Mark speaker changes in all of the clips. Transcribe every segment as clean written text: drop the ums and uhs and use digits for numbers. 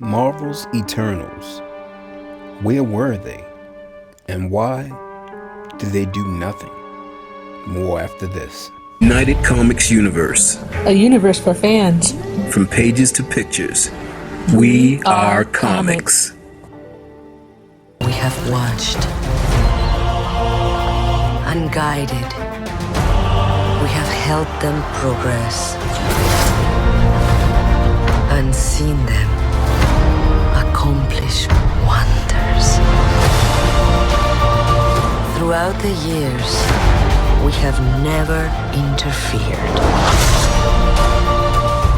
Speaker 1: Marvel's Eternals. Where were they? And why did they do nothing? More after this. United Comics Universe.
Speaker 2: A universe for fans.
Speaker 1: From pages to pictures, we are comics.
Speaker 3: We have watched, unguided. We have helped them progress, unseen them accomplish wonders. Throughout the years, we have never interfered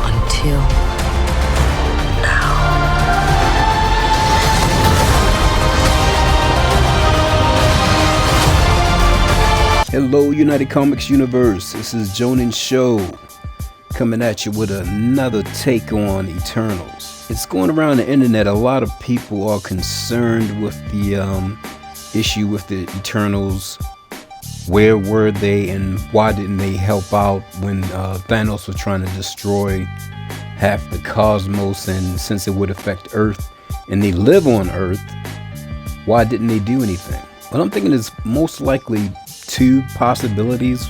Speaker 3: until now.
Speaker 1: Hello, United Comics Universe. This is JoninSho coming at you with another take on Eternals. It's going around the internet. A lot of people are concerned with the issue with the Eternals. Where were they and why didn't they help out when Thanos was trying to destroy half the cosmos, and since it would affect Earth and they live on Earth, why didn't they do anything? Well, I'm thinking there's most likely two possibilities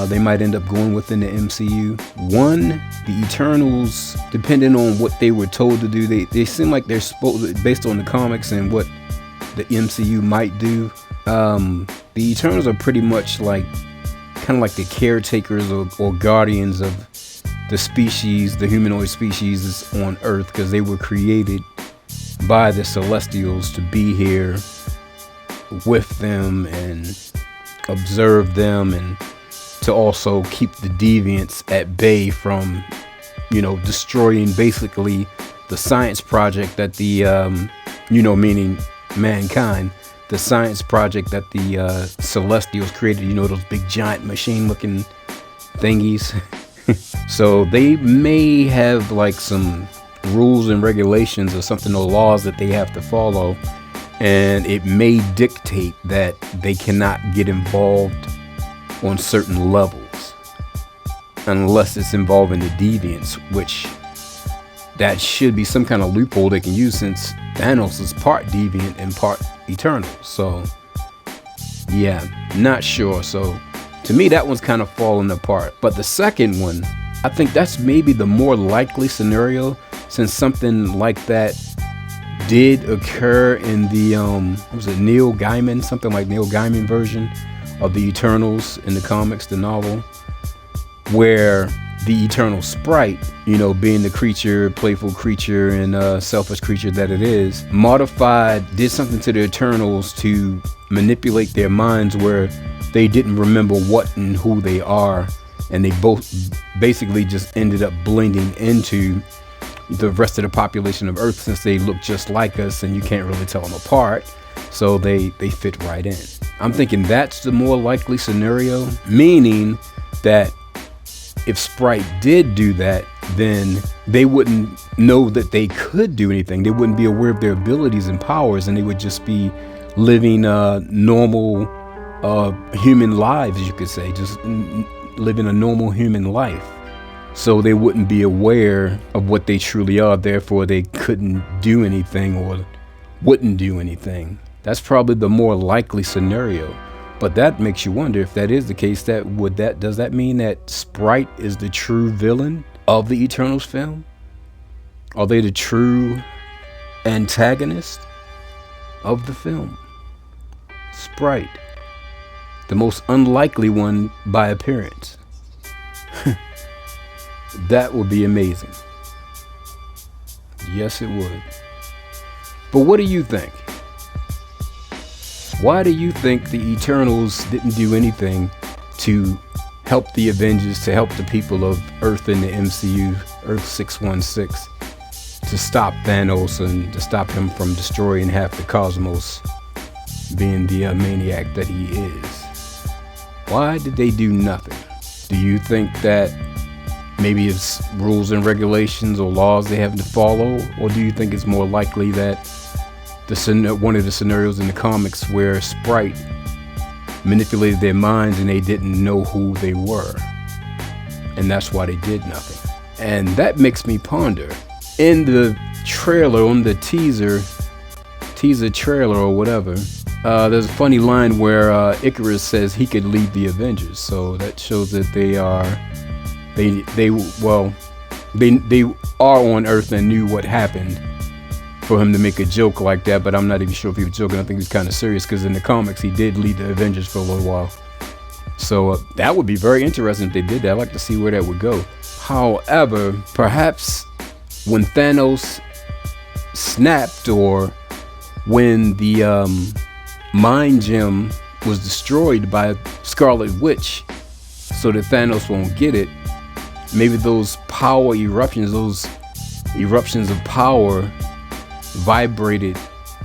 Speaker 1: they might end up going within the MCU. One, the Eternals, depending on what they were told to do, they seem like they're supposed, based on the comics and what the MCU might do, the Eternals are pretty much like kind of like the caretakers or guardians of the species, the humanoid species on Earth, because they were created by the Celestials to be here with them and observe them, and to also keep the Deviants at bay from, destroying basically the science project that the, meaning mankind, the science project that the Celestials created, those big giant machine looking thingies. So they may have like some rules and regulations or something, or laws that they have to follow, and it may dictate that they cannot get involved on certain levels unless it's involving the Deviants, which that should be some kind of loophole they can use, since Thanos is part Deviant and part Eternal. So yeah, not sure. So to me, that one's kind of falling apart. But the second one, I think that's maybe the more likely scenario, since something like that did occur in the was it Neil Gaiman, something like Neil Gaiman version of the Eternals in the comics, the novel, where the Eternal sprite, being the creature, playful creature and selfish creature that it is, did something to the Eternals to manipulate their minds, where they didn't remember what and who they are, and they both basically just ended up blending into the rest of the population of Earth, since they look just like us and you can't really tell them apart. So they fit right in. I'm thinking that's the more likely scenario, meaning that if Sprite did do that, then they wouldn't know that they could do anything. They wouldn't be aware of their abilities and powers, and they would just be living normal human lives, you could say, just living a normal human life. So they wouldn't be aware of what they truly are, therefore they couldn't do anything or wouldn't do anything. That's probably the more likely scenario. But that makes you wonder, if that is the case, does that mean that Sprite is the true villain of the Eternals film? Are they the true antagonist of the film? Sprite, the most unlikely one by appearance. That would be amazing. Yes, it would. But what do you think? Why do you think the Eternals didn't do anything to help the Avengers, to help the people of Earth in the MCU, Earth 616, to stop Thanos and to stop him from destroying half the cosmos, being the maniac that he is? Why did they do nothing? Do you think that maybe it's rules and regulations or laws they have to follow? Or do you think it's more likely that one of the scenarios in the comics where Sprite manipulated their minds and they didn't know who they were, and that's why they did nothing? And that makes me ponder, in the trailer, on the teaser trailer or whatever, there's a funny line where Icarus says he could lead the Avengers. So that shows that they are on Earth and knew what happened for him to make a joke like that. But I'm not even sure if he was joking. I think he was kind of serious, because in the comics he did lead the Avengers for a little while. So that would be very interesting if they did that. I'd like to see where that would go. However, perhaps when Thanos snapped, or when the mind gem was destroyed by Scarlet Witch, so that Thanos won't get it, maybe those power eruptions, those eruptions of power vibrated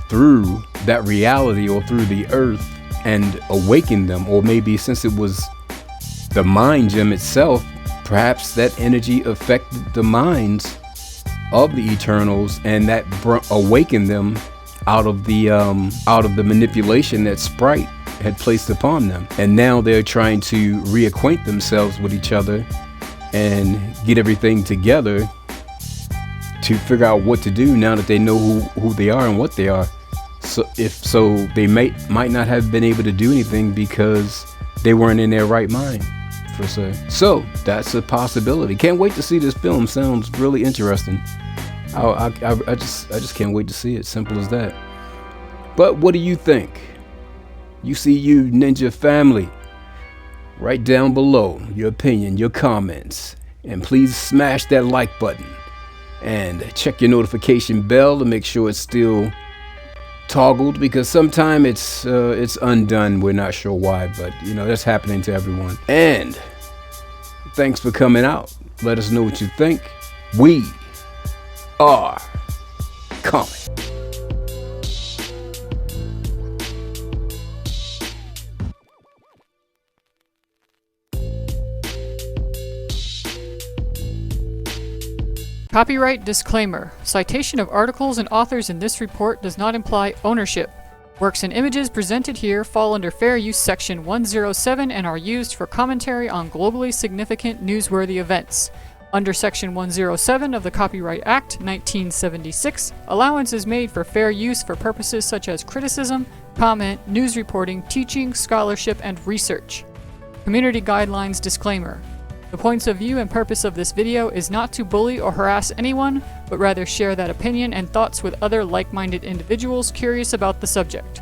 Speaker 1: through that reality or through the earth and awakened them. Or maybe since it was the mind gem itself, perhaps that energy affected the minds of the Eternals, and that awakened them out of the manipulation that Sprite had placed upon them. And now they're trying to reacquaint themselves with each other and get everything together to figure out what to do now that they know who they are and what they are. So they might not have been able to do anything because they weren't in their right mind, per se. So that's a possibility. Can't wait to see this film. Sounds really interesting. I just can't wait to see it. Simple as that. But what do you think? You Ninja family. Write down below your opinion, your comments, and please smash that like button and check your notification bell to make sure it's still toggled, because sometimes it's undone. We're not sure why, but that's happening to everyone. And thanks for coming out. Let us know what you think. We are coming.
Speaker 4: Copyright disclaimer. Citation of articles and authors in this report does not imply ownership. Works and images presented here fall under Fair Use Section 107 and are used for commentary on globally significant newsworthy events. Under Section 107 of the Copyright Act, 1976, allowance is made for fair use for purposes such as criticism, comment, news reporting, teaching, scholarship, and research. Community Guidelines Disclaimer. The points of view and purpose of this video is not to bully or harass anyone, but rather share that opinion and thoughts with other like-minded individuals curious about the subject.